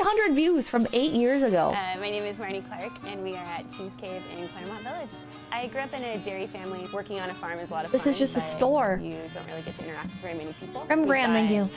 300 views from 8 years ago. My name is Marnie Clark, and we are at Cheese Cave in Claremont Village. I grew up in a dairy family. Working on a farm is a lot of fun. This is just a store. You don't really get to interact with very many people. Graham, thank you.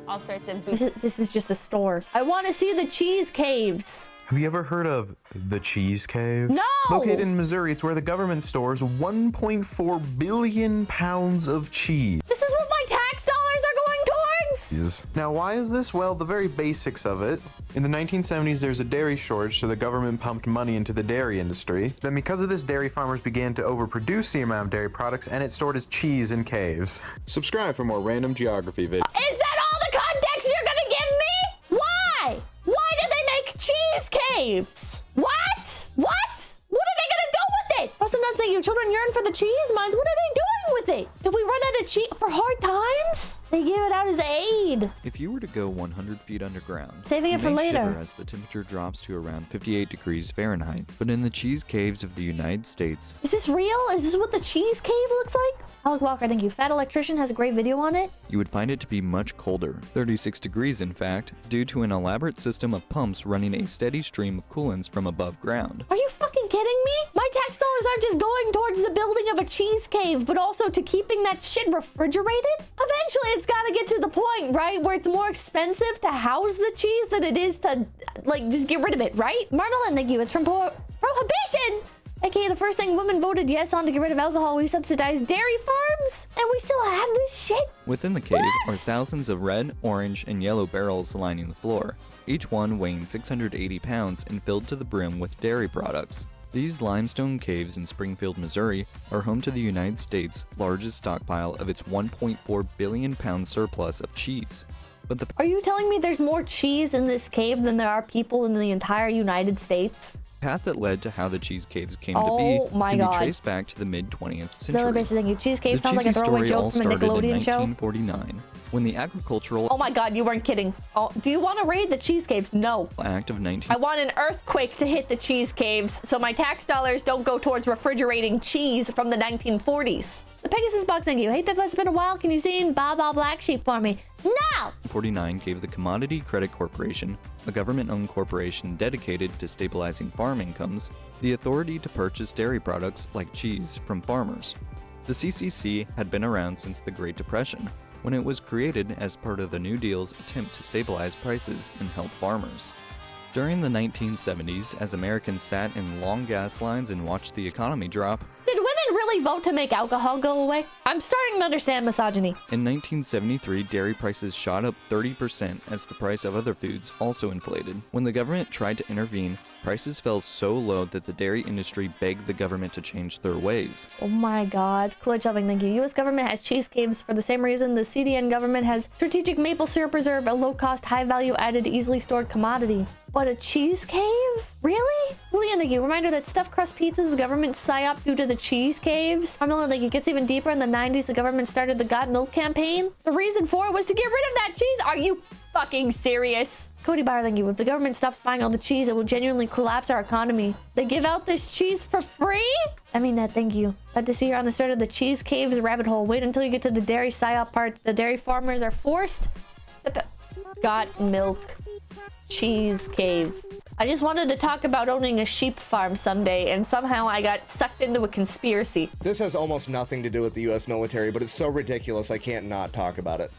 All sorts of This is just a store. I want to see the cheese caves. Have you ever heard of the Cheese Cave? No! Located in Missouri, it's where the government stores 1.4 billion pounds of cheese. This is what my tax dollars are going towards? Now, why is this? Well, the very basics of it. In the 1970s, there's a dairy shortage, so the government pumped money into the dairy industry. Then because of this, dairy farmers began to overproduce the amount of dairy products, and it stored as cheese in caves. Subscribe for more random geography videos. Is that all the context you're gonna give me? Why? Why did they make cheese caves? What? What? What are they gonna do with it? Wasn't that saying your children yearn for the cheese mines? What are they doing with it? If we run out of cheese for hard times? They give it out as aid. If you were to go 100 feet underground, saving it for you may later, shiver as the temperature drops to around 58 degrees Fahrenheit. But in the cheese caves of the United States, is this real? Is this what the cheese cave looks like? Alec Walker, thank you. Fat Electrician has a great video on it. You would find it to be much colder, 36 degrees in fact, due to an elaborate system of pumps running a steady stream of coolants from above ground. Are you fucking kidding me? My tax dollars aren't just going towards the building of a cheese cave, but also to keeping that shit refrigerated? Eventually, it's gotta get to the point, right, where it's more expensive to house the cheese than it is to, like, just get rid of it, right? Marmalade, thank you. It's from Prohibition! AKA the first thing women voted yes on to get rid of alcohol. We subsidized dairy farms, and we still have this shit. Within the cave are thousands of red, orange, and yellow barrels lining the floor, each one weighing 680 pounds and filled to the brim with dairy products. These limestone caves in Springfield, Missouri are home to the United States' largest stockpile of its 1.4 billion pound surplus of cheese. But Are you telling me there's more cheese in this cave than there are people in the entire United States? The path that led to how the cheese caves came to be can be traced back to the mid-20th century. Thank you. Cheese cave sounds like a throwaway joke from a Nickelodeon show. 1949, when the agricultural... Oh my god, you weren't kidding. Oh, do you want to raid the cheese caves? No. Act of 19... I want an earthquake to hit the cheese caves so my tax dollars don't go towards refrigerating cheese from the 1940s. The Pegasus box, thank you. Hey Pippa, it's been a while. Can you sing Baba Black Sheep for me? No! 49 gave the Commodity Credit Corporation, a government-owned corporation dedicated to stabilizing farm incomes, the authority to purchase dairy products like cheese from farmers. The CCC had been around since the Great Depression, when it was created as part of the New Deal's attempt to stabilize prices and help farmers. During the 1970s, as Americans sat in long gas lines and watched the economy drop, did women really vote to make alcohol go away? I'm starting to understand misogyny. In 1973, dairy prices shot up 30% as the price of other foods also inflated. When the government tried to intervene, prices fell so low that the dairy industry begged the government to change their ways. Oh my god. Clutch shopping, thank you. U.S. government has cheese caves for the same reason the CDN government has strategic maple syrup reserve, a low-cost, high-value added, easily stored commodity. But a cheese cave? Really? Julian, thank you. Reminder that stuffed crust pizzas, the government psyop due to the cheese caves. Marmalade, thank you. Gets even deeper. In the 90s, the government started the Got Milk campaign. The reason for it was to get rid of that cheese. Are you fucking serious? Cody Bauer, thank you. If the government stops buying all the cheese, it will genuinely collapse our economy. They give out this cheese for free? I mean that, thank you. Glad to see you on the start of the cheese caves rabbit hole. Wait until you get to the dairy psyop part. The dairy farmers are forced to Got Milk cheese cave. I just wanted to talk about owning a sheep farm someday, and somehow I got sucked into a conspiracy. This has almost nothing to do with the US military, but it's so ridiculous I can't not talk about it.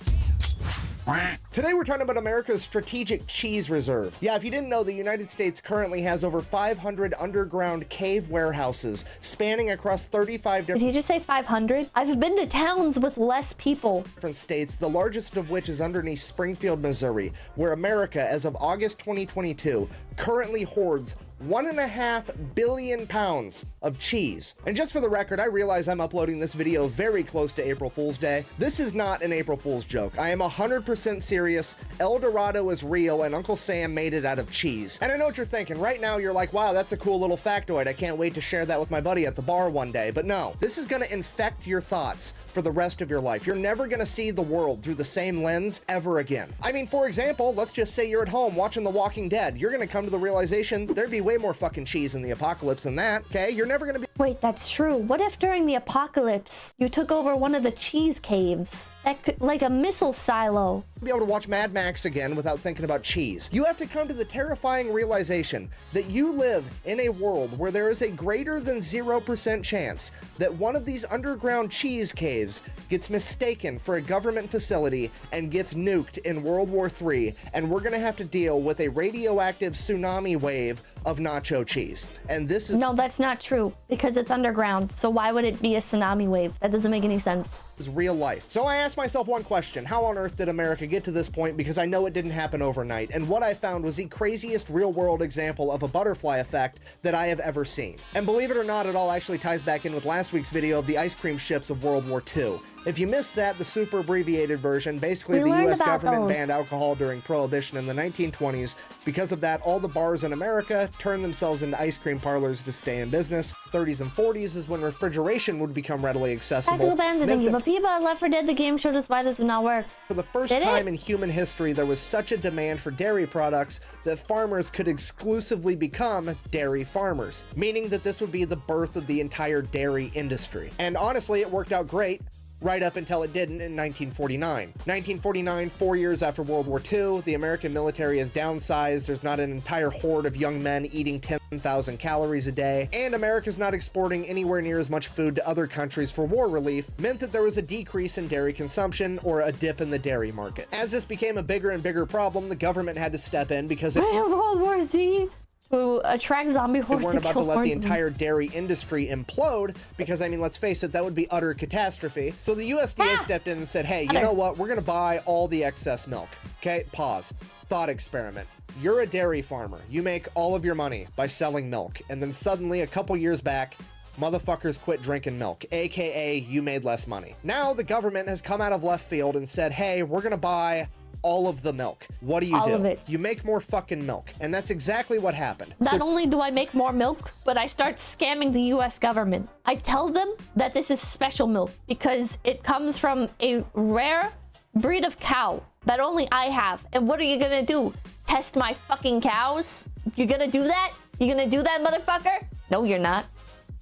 Today we're talking about America's strategic cheese reserve. Yeah, if you didn't know, the United States currently has over 500 underground cave warehouses spanning across 35 different... Did he just say 500? I've been to towns with less people. ...different states, the largest of which is underneath Springfield, Missouri, where America, as of August 2022, currently hoards 1.5 billion pounds of cheese. And just for the record, I realize I'm uploading this video very close to April Fool's Day. This is not an April Fool's joke. I am 100% serious. El Dorado is real, and Uncle Sam made it out of cheese. And I know what you're thinking. Right now, you're like, wow, that's a cool little factoid. I can't wait to share that with my buddy at the bar one day. But no, this is gonna infect your thoughts for the rest of your life. You're never gonna see the world through the same lens ever again. I mean, for example, let's just say you're at home watching The Walking Dead. You're gonna come to the realization there'd be way more fucking cheese in the apocalypse than that, okay? You're never gonna be Wait, that's true. What if during the apocalypse, you took over one of the cheese caves? That could, like a missile silo. Be able to watch Mad Max again without thinking about cheese. You have to come to the terrifying realization that you live in a world where there is a greater than 0% chance that one of these underground cheese caves gets mistaken for a government facility and gets nuked in World War III, and we're gonna have to deal with a radioactive tsunami wave of nacho cheese. And this is— No, that's not true, because it's underground. So why would it be a tsunami wave? That doesn't make any sense. real life. So I asked myself one question: how on earth did America get to this point? Because I know it didn't happen overnight. And what I found was the craziest real world example of a butterfly effect that I have ever seen. And believe it or not, it all actually ties back in with last week's video of the ice cream ships of World War II. If you missed that, the super abbreviated version, basically the US government banned alcohol during Prohibition in the 1920s. Because of that, all the bars in America turned themselves into ice cream parlors to stay in business. 30s and 40s is when refrigeration would become readily accessible. But Pippa, Left 4 Dead, the game showed us why this would not work. For the first time in human history, there was such a demand for dairy products that farmers could exclusively become dairy farmers, meaning that this would be the birth of the entire dairy industry. And honestly, it worked out great. Right up until it didn't in 1949. 1949, 4 years after World War II, the American military is downsized, there's not an entire horde of young men eating 10,000 calories a day, and America's not exporting anywhere near as much food to other countries for war relief, meant that there was a decrease in dairy consumption, or a dip in the dairy market. As this became a bigger and bigger problem, the government had to step in because World War Z to attract zombie hordes. They weren't about to let the entire dairy industry implode because, I mean, let's face it, that would be utter catastrophe. So the USDA stepped in and said, hey, you know what? We're going to buy all the excess milk. Okay, pause. Thought experiment. You're a dairy farmer. You make all of your money by selling milk. And then suddenly, a couple years back, motherfuckers quit drinking milk, aka you made less money. Now the government has come out of left field and said, hey, we're going to buy all of the milk. What do you do? All of it. You make more fucking milk. And that's exactly what happened. Not only do I make more milk, but I start scamming the US government. I tell them that this is special milk because it comes from a rare breed of cow that only I have. And what are you gonna do? Test my fucking cows? You gonna do that? You gonna do that, motherfucker? No, you're not.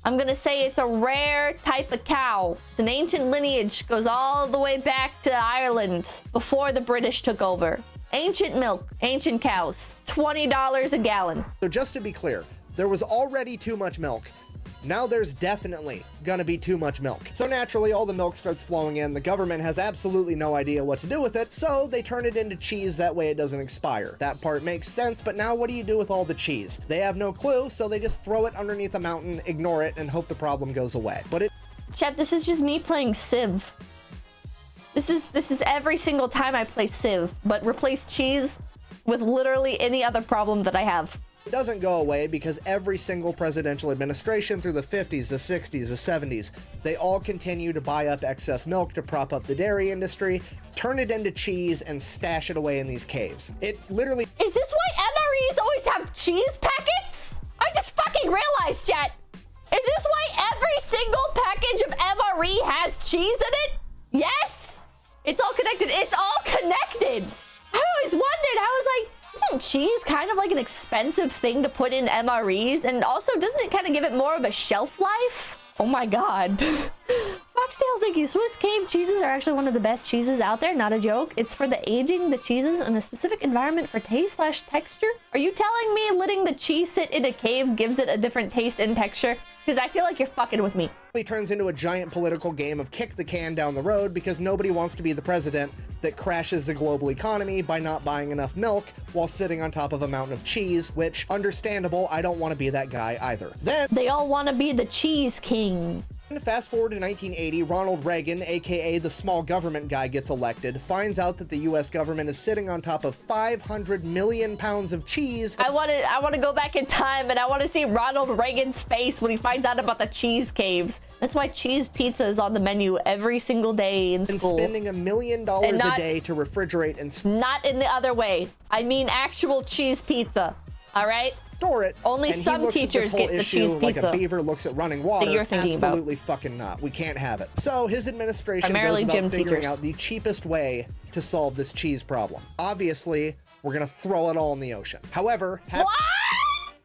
I'm gonna say it's a rare type of cow. It's an ancient lineage, goes all the way back to Ireland before the British took over. Ancient milk, ancient cows, $20 a gallon. So just to be clear, there was already too much milk. Now there's definitely gonna be too much milk. So naturally, all the milk starts flowing in. The government has absolutely no idea what to do with it, so they turn it into cheese, that way it doesn't expire. That part makes sense, but now what do you do with all the cheese? They have no clue, so they just throw it underneath a mountain, ignore it, and hope the problem goes away. But it— Chat, this is just me playing Civ. This is every single time I play Civ, but replace cheese with literally any other problem that I have. It doesn't go away because every single presidential administration through the 50s, the 60s, the 70s, they all continue to buy up excess milk to prop up the dairy industry, turn it into cheese, and stash it away in these caves. It literally— Is this why MREs always have cheese packets? I just fucking realized, chat. Is this why every single package of MRE has cheese in it? Yes! It's all connected. It's all connected. I always wondered. I was like, isn't cheese kind of like an expensive thing to put in MREs? And also, doesn't it kind of give it more of a shelf life? Oh my god. Foxtails, thank you. Swiss cave cheeses are actually one of the best cheeses out there. Not a joke. It's for the aging the cheeses in a specific environment for taste/texture. Are you telling me letting the cheese sit in a cave gives it a different taste and texture? Because I feel like you're fucking with me. It turns into a giant political game of kick the can down the road because nobody wants to be the president that crashes the global economy by not buying enough milk while sitting on top of a mountain of cheese, which, understandable, I don't want to be that guy either. Then they all want to be the cheese king. Fast forward to 1980, Ronald Reagan, aka the small government guy, gets elected, finds out that the US government is sitting on top of 500 million pounds of cheese. I want to go back in time and I want to see Ronald Reagan's face when he finds out about the cheese caves. That's why cheese pizza is on the menu every single day in school. And spending $1 million a day to refrigerate and— Not in the other way. I mean actual cheese pizza. All right? Store it. Only and some teachers get the cheese pizza. Like a beaver looks at running water. That you're thinking Absolutely about. Fucking not. We can't have it. So his administration Primarily goes about gym figuring teachers. out the cheapest way to solve this cheese problem. Obviously, we're gonna throw it all in the ocean. However, What?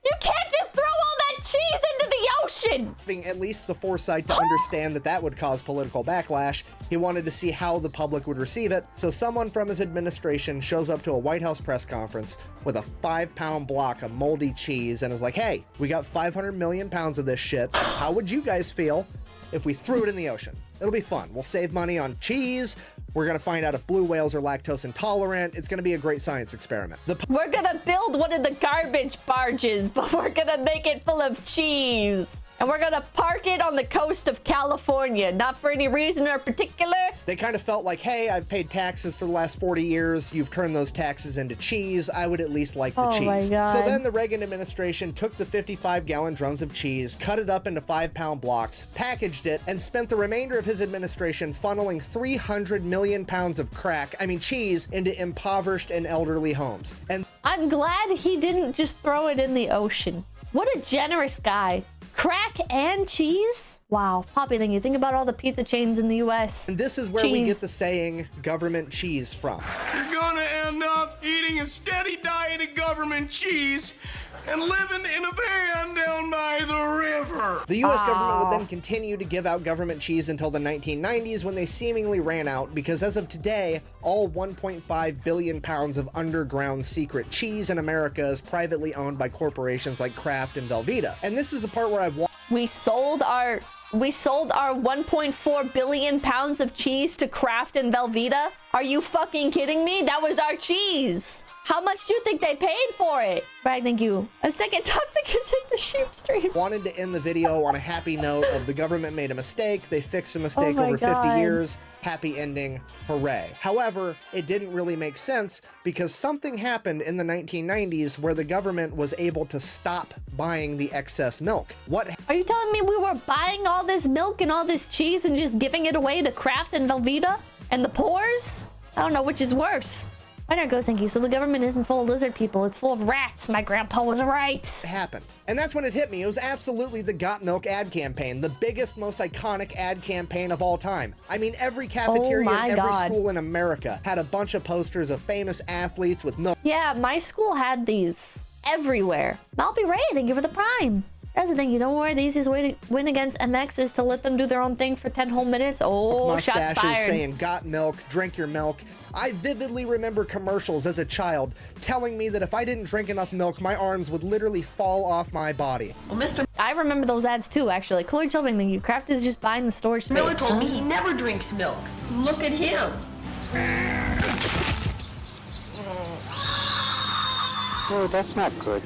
You can't just throw all that cheese into the ocean. Having at least the foresight to understand that that would cause political backlash, he wanted to see how the public would receive it, so someone from his administration shows up to a White House press conference with a 5-pound block of moldy cheese and is like, hey, we got 500 million pounds of this shit. How would you guys feel if we threw it in the ocean? It'll be fun. We'll save money on cheese. We're going to find out if blue whales are lactose intolerant. It's going to be a great science experiment. We're gonna build one of the garbage barges, but we're gonna make it full of cheese. And we're gonna park it on the coast of California, not for any reason or particular. They kind of felt like, hey, I've paid taxes for the last 40 years. You've turned those taxes into cheese. I would at least like the cheese. My God. So then the Reagan administration took the 55-gallon drums of cheese, cut it up into 5-pound blocks, packaged it, and spent the remainder of his administration funneling 300 million pounds of cheese into impoverished and elderly homes. And I'm glad he didn't just throw it in the ocean. What a generous guy. Crack and cheese? Wow. Poppy, then you think about all the pizza chains in the US. this is where we get the saying government cheese from. You're gonna end up eating a steady diet of government cheese and living in a van down by the river. The US government would then continue to give out government cheese until the 1990s when they seemingly ran out, because as of today, all 1.5 billion pounds of underground secret cheese in America is privately owned by corporations like Kraft and Velveeta. And this is the part where I want We sold our 1.4 billion pounds of cheese to Kraft and Velveeta? Are you fucking kidding me? That was our cheese. How much do you think they paid for it? Right, thank you. A second topic is in the sheep stream. wanted to end the video on a happy note of the government made a mistake, they fixed a mistake over 50 years, happy ending, hooray. However, it didn't really make sense because something happened in the 1990s where the government was able to stop buying the excess milk. What Are you telling me we were buying all this milk and all this cheese and just giving it away to Kraft and Velveeta and the poors? I don't know which is worse. There goes, thank you. So the government isn't full of lizard people, it's full of rats. My grandpa was right. happened? And that's when it hit me. It was absolutely the Got Milk ad campaign, the biggest, most iconic ad campaign of all time. I mean, every cafeteria in every school in America had a bunch of posters of famous athletes with milk. Yeah, my school had these everywhere. Malby Ray, thank you for the prime. That's the thing, you don't worry, the easiest way to win against MX is to let them do their own thing for 10 whole minutes. Oh, shots Mustaches fired. saying, got milk, drink your milk. I vividly remember commercials as a child telling me that if I didn't drink enough milk, my arms would literally fall off my body. Well, Mr. I remember those ads too, actually. Colored shelving, thank you. Kraft is just buying the storage space. Miller told me he never drinks milk. Look at him. Oh, that's not good.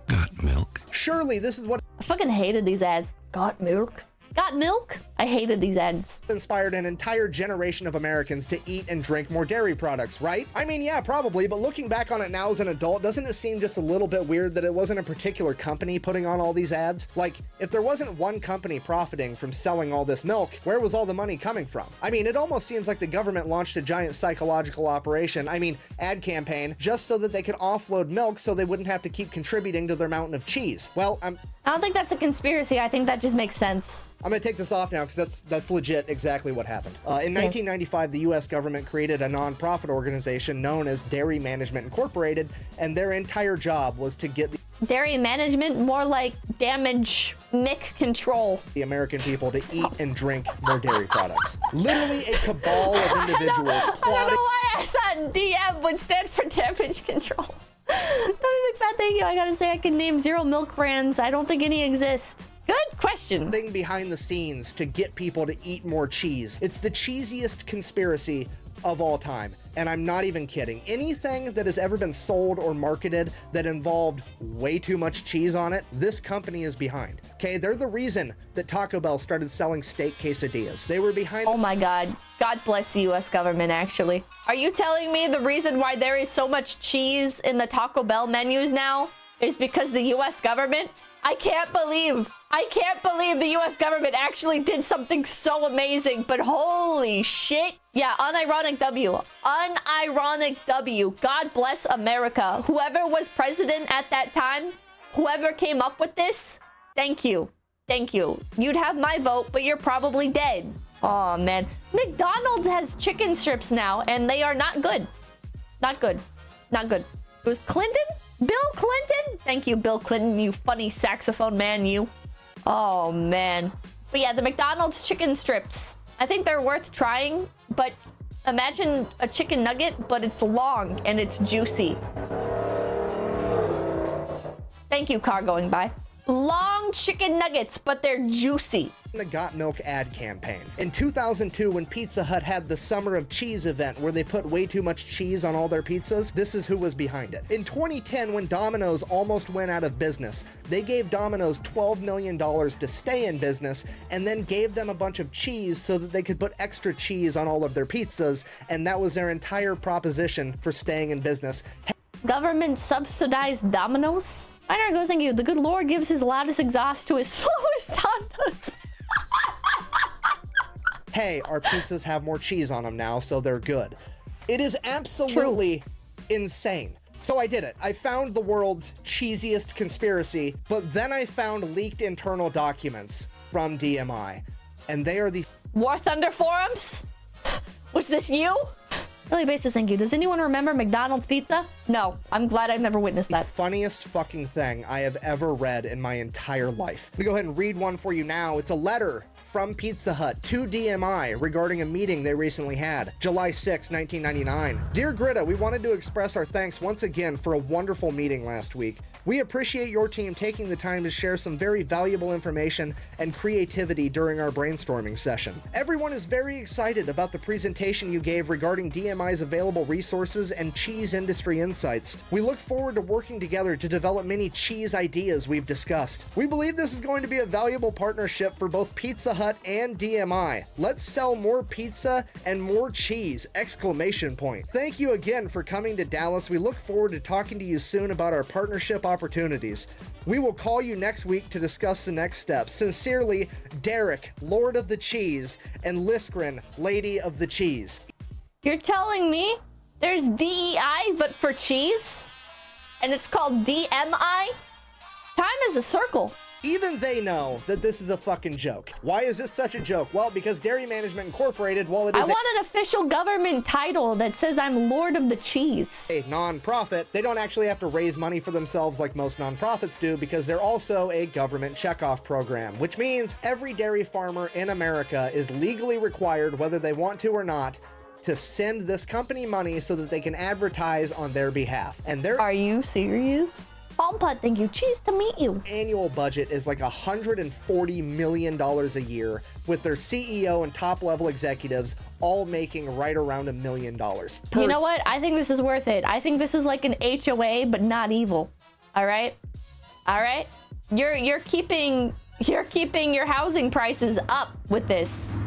Got milk. Surely this is what I fucking hated these ads. Got milk? Got milk? I hated these ads. inspired an entire generation of Americans to eat and drink more dairy products, right? I mean, yeah, probably, but looking back on it now as an adult, doesn't it seem just a little bit weird that it wasn't a particular company putting on all these ads? Like, if there wasn't one company profiting from selling all this milk, where was all the money coming from? I mean, it almost seems like the government launched a giant psychological operation, ad campaign, just so that they could offload milk so they wouldn't have to keep contributing to their mountain of cheese. Well, I don't think that's a conspiracy. I think that just makes sense. I'm gonna take this off now because that's legit exactly what happened. In 1995, the U.S. government created a non-profit organization known as Dairy Management Incorporated, and their entire job was to get Dairy management, more like damage mick control. the American people to eat and drink more dairy products. Literally a cabal of individuals I don't plotting. know why I thought DM would stand for damage control. That big fat thank you. I gotta say, I can name 0 milk brands. I don't think any exist. Good question. Behind the scenes to get people to eat more cheese. It's the cheesiest conspiracy of all time. And I'm not even kidding. Anything that has ever been sold or marketed that involved way too much cheese on it, this company is behind. Okay, they're the reason that Taco Bell started selling steak quesadillas. They were behind. Oh my God. God bless the US government, actually. Are you telling me the reason why there is so much cheese in the Taco Bell menus now is because the US government? I can't believe the US government actually did something so amazing, but holy shit. Yeah, unironic W. Unironic W. God bless America. Whoever was president at that time, whoever came up with this, thank you. Thank you. You'd have my vote, but you're probably dead. Oh man. McDonald's has chicken strips now, and they are not good. Not good. Not good. It was Clinton? Bill Clinton? Thank you, Bill Clinton, you funny saxophone man, you. Oh, man. But yeah, the McDonald's chicken strips. I think they're worth trying, but imagine a chicken nugget, but it's long and it's juicy. Thank you, car going by. Long chicken nuggets, but they're juicy. The Got Milk ad campaign. In 2002, when Pizza Hut had the Summer of Cheese event where they put way too much cheese on all their pizzas, this is who was behind it. In 2010, when Domino's almost went out of business, they gave Domino's $12 million to stay in business and then gave them a bunch of cheese so that they could put extra cheese on all of their pizzas, and that was their entire proposition for staying in business. Government subsidized Domino's? Minor goes, thank you. The good Lord gives his loudest exhaust to his slowest Hondas. Hey, our pizzas have more cheese on them now, so they're good. It is absolutely insane. So I did it. I found the world's cheesiest conspiracy, but then I found leaked internal documents from DMI, and they are the War Thunder forums? Was this you? Really basis, thank you. Does anyone remember McDonald's pizza? No, I'm glad I've never witnessed that. funniest fucking thing I have ever read in my entire life. I'm gonna go ahead and read one for you now. It's a letter from Pizza Hut to DMI regarding a meeting they recently had. July 6, 1999. Dear Greta, we wanted to express our thanks once again for a wonderful meeting last week. We appreciate your team taking the time to share some very valuable information and creativity during our brainstorming session. Everyone is very excited about the presentation you gave regarding DMI's available resources and cheese industry insights. We look forward to working together to develop many cheese ideas we've discussed. We believe this is going to be a valuable partnership for both Pizza Hut and DMI. Let's sell more pizza and more cheese! Exclamation point. Thank you again for coming to Dallas. We look forward to talking to you soon about our partnership opportunities. We will call you next week to discuss the next steps. Sincerely, Derek, Lord of the Cheese, and Liskrin, Lady of the Cheese. You're telling me there's DEI but for cheese? And it's called DMI? Time is a circle. Even they know that this is a fucking joke. Why is this such a joke? Well, because Dairy Management Incorporated, while it is I want an official government title that says I'm Lord of the Cheese. a non-profit, they don't actually have to raise money for themselves like most non-profits do, because they're also a government checkoff program, which means every dairy farmer in America is legally required, whether they want to or not, to send this company money so that they can advertise on their behalf. And their Are you serious? Palm Putt, thank you. Cheese to meet you. annual budget is like $140 million a year, with their CEO and top level executives all making right around $1 million. You know what? I think this is worth it. I think this is like an HOA, but not evil. All right? All right? You're keeping your housing prices up with this.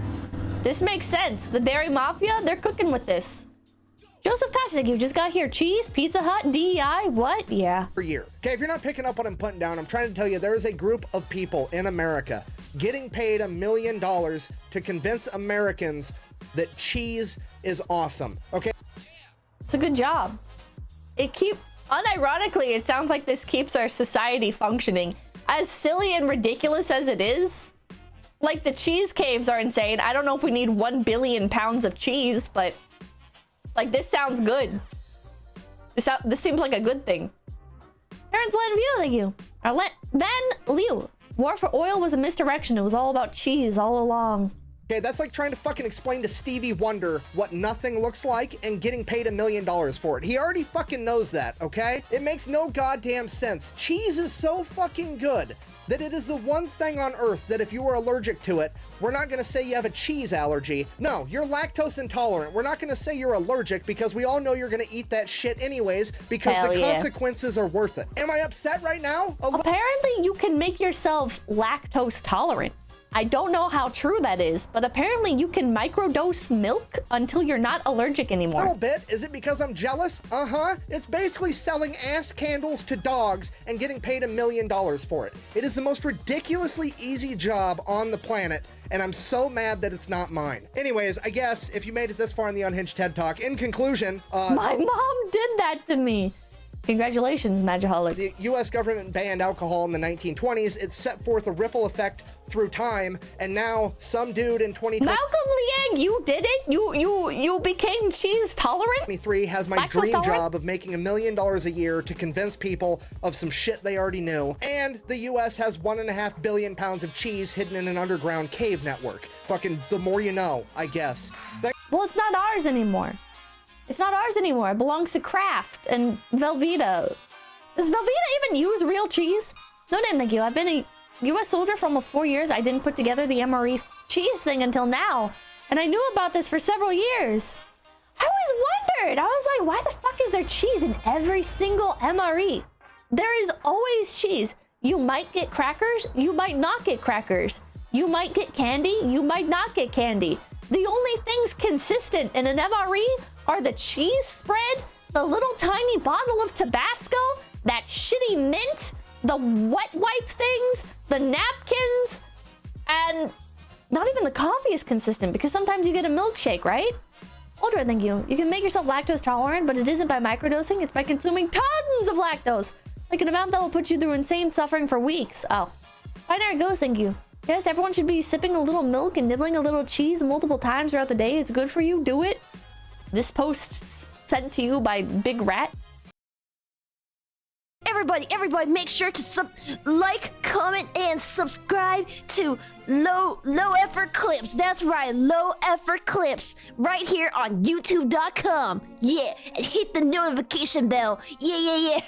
This makes sense. The Dairy Mafia, they're cooking with this. Joseph Koch, thank you. Just got here. Cheese, Pizza Hut, DEI, what? Yeah. Per year. Okay, if you're not picking up what I'm putting down, I'm trying to tell you there is a group of people in America getting paid $1 million to convince Americans that cheese is awesome. Okay? It's a good job. Unironically, it sounds like this keeps our society functioning. As silly and ridiculous as it is, like the cheese caves are insane. I don't know if we need 1 billion pounds of cheese, but like this sounds good. This seems like a good thing. Parents Land View, thank you. Then Liu. War for Oil was a misdirection. It was all about cheese all along. Okay, that's like trying to fucking explain to Stevie Wonder what nothing looks like and getting paid $1 million for it. He already fucking knows that, okay? It makes no goddamn sense. Cheese is so fucking good that it is the one thing on earth that if you are allergic to it, we're not gonna say you have a cheese allergy. No, you're lactose intolerant. We're not gonna say you're allergic because we all know you're gonna eat that shit anyways because Hell the yeah. consequences are worth it. Am I upset right now? Apparently, you can make yourself lactose tolerant. I don't know how true that is, but apparently you can microdose milk until you're not allergic A anymore. little bit. Is it because I'm jealous? Uh-huh. It's basically selling ass candles to dogs and getting paid $1 million for it. It is the most ridiculously easy job on the planet, and I'm so mad that it's not mine. Anyways, I guess if you made it this far in the Unhinged TED Talk, in conclusion, My mom did that to me. Congratulations, Magiholic. The U.S. government banned alcohol in the 1920s. It set forth a ripple effect through time, and now some dude in 2023 Malcolm Liang, you did it? You became cheese tolerant? has my Lactose dream tolerant? job of making $1 million a year to convince people of some shit they already knew. And the U.S. has 1.5 billion pounds of cheese hidden in an underground cave network. Fucking the more you know, I guess. Well, it's not ours anymore. It's not ours anymore. It belongs to Kraft and Velveeta. Does Velveeta even use real cheese? No, thank you. I've been a U.S. soldier for almost 4 years. I didn't put together the MRE cheese thing until now. And I knew about this for several years. I always wondered. I was like, why the fuck is there cheese in every single MRE? There is always cheese. You might get crackers. You might not get crackers. You might get candy. You might not get candy. The only things consistent in an MRE are the cheese spread, the little tiny bottle of Tabasco, that shitty mint, the wet wipe things, the napkins, and not even the coffee is consistent because sometimes you get a milkshake, right? Ultra, thank you. You can make yourself lactose tolerant, but it isn't by microdosing, it's by consuming tons of lactose, like an amount that will put you through insane suffering for weeks. Oh. Binary Ghost, thank you. Yes, everyone should be sipping a little milk and nibbling a little cheese multiple times throughout the day. It's good for you. Do it. This post sent to you by Big Rat. Everybody, make sure to like, comment, and subscribe to Low Effort Clips. That's right, Low Effort Clips, right here on YouTube.com. Yeah, and hit the notification bell. Yeah.